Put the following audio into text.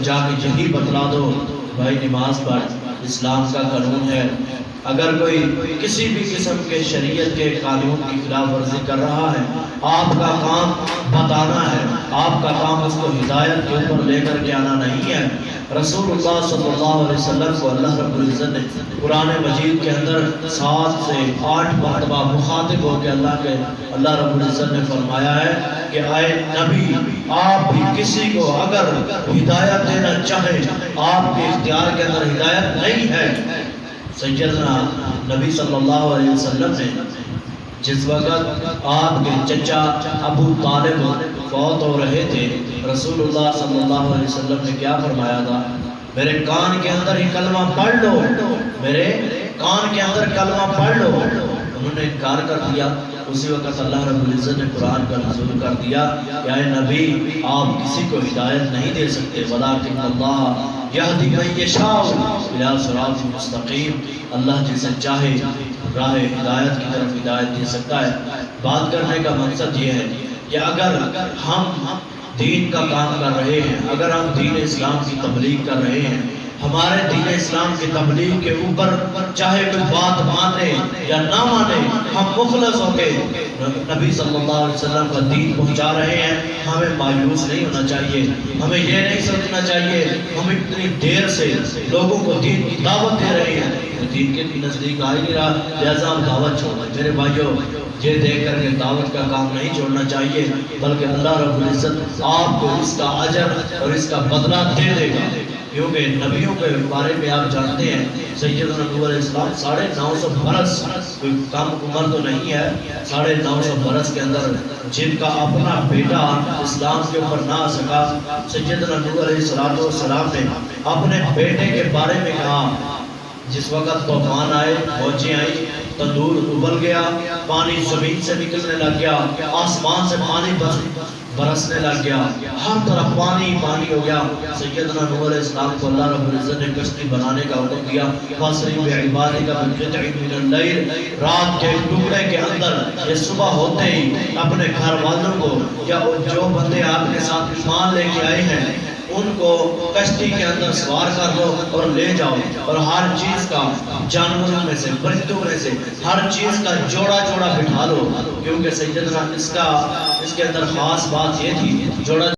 جا کے یہی بتلا دو بھائی نماز پڑھ، اسلام کا قانون ہے۔ اگر کوئی کسی بھی قسم کے شریعت کے قانون کی خلاف ورزی کر رہا ہے، آپ کا کام بتانا ہے، آپ کا کام اس کو ہدایت کے اوپر لے کر کے آنا نہیں ہے۔ رسول اللہ صلی اللہ علیہ وسلم کو اللہ رب العزت نے قرآن مجید کے اندر 7 سے 8 مرتبہ مخاطب ہو کے اللہ رب العزت نے فرمایا ہے کہ اے نبی، آپ بھی کسی کو اگر ہدایت دینا چاہیں، آپ کے اختیار کے اندر ہدایت نہیں ہے۔ سیدنا نبی صلی اللہ علیہ وسلم نے جس وقت آپ کے چچا ابو طالب فوت ہو رہے تھے، رسول اللہ صلی اللہ علیہ وسلم نے کیا فرمایا تھا؟ میرے کان کے اندر ہی کلمہ پڑھ لو، میرے کان کے اندر کلمہ پڑھ لو۔ انہوں نے انکار کر دیا۔ اسی وقت اللہ رب العزت نے قرآن کا نزول کر دیا کہ اے نبی، آپ کسی کو ہدایت نہیں دے سکتے، ولیکن اللہ یہدی من یشاء الی صراط مستقیم، اللہ جسے چاہے راہ ہدایت کی طرف ہدایت دے سکتا ہے۔ بات کرنے کا مقصد یہ ہے کہ اگر ہم دین کا کام کر رہے ہیں، اگر ہم دین اسلام کی تبلیغ کر رہے ہیں، ہمارے دین اسلام کی تبلیغ کے اوپر چاہے کوئی بات مانے یا نہ مانے، ہم مخلص ہو کے نبی صلی اللہ علیہ وسلم کا دین پہنچا رہے ہیں، ہمیں مایوس نہیں ہونا چاہیے۔ ہمیں یہ نہیں سمجھنا چاہیے ہم اتنی دیر سے لوگوں کو دین کی دعوت دے رہے ہیں، دین کے بھی نزدیک آ ہی نہیں رہا، لہذا ہم دعوت چھوڑ دیں۔ میرے بھائیوں، یہ دیکھ کر کے دعوت کا کام نہیں چھوڑنا چاہیے، بلکہ اللہ رب العزت آپ کو اس کا اجر اور اس کا بدلہ دے دے گا، کیونکہ نبیوں کے بارے میں آپ جانتے ہیں سیدنا نوح علیہ السلام 950 برس، کوئی کم عمر تو نہیں ہے، 950 برس کے اندر جن کا اپنا بیٹا اسلام کے اوپر نہ آ سکا، سیدنا نوح علیہ السلام نے اپنے بیٹے کے بارے میں کہا، جس وقت طوفان آئے، موجیں آئی، تندور ابل گیا، پانی زمین سے نکلنے لگ گیا، آسمان سے پانی برسنے لگ گیا، ہر طرف پانی پانی ہو گیا۔ سیدنا نوح علیہ السلام کو اللہ رب العزت نے کشتی بنانے کا حکم دیا، فَاسْرِ بِعِبَادِكَ بِقِطْعٍ مِّنَ اللَّيْلِ، رات کے ٹکڑے کے اندر یہ صبح ہوتے ہی اپنے گھر والوں کو یا جو بندے آپ کے ساتھ ایمان لے کے آئے ہیں ان کو کشتی کے اندر سوار کر دو اور لے جاؤ، اور ہر چیز کا، جانوروں میں سے، پرندوں میں سے ہر چیز کا جوڑا جوڑا بٹھا لو، کیونکہ سیدنا اس کے اندر خاص بات یہ تھی، جوڑا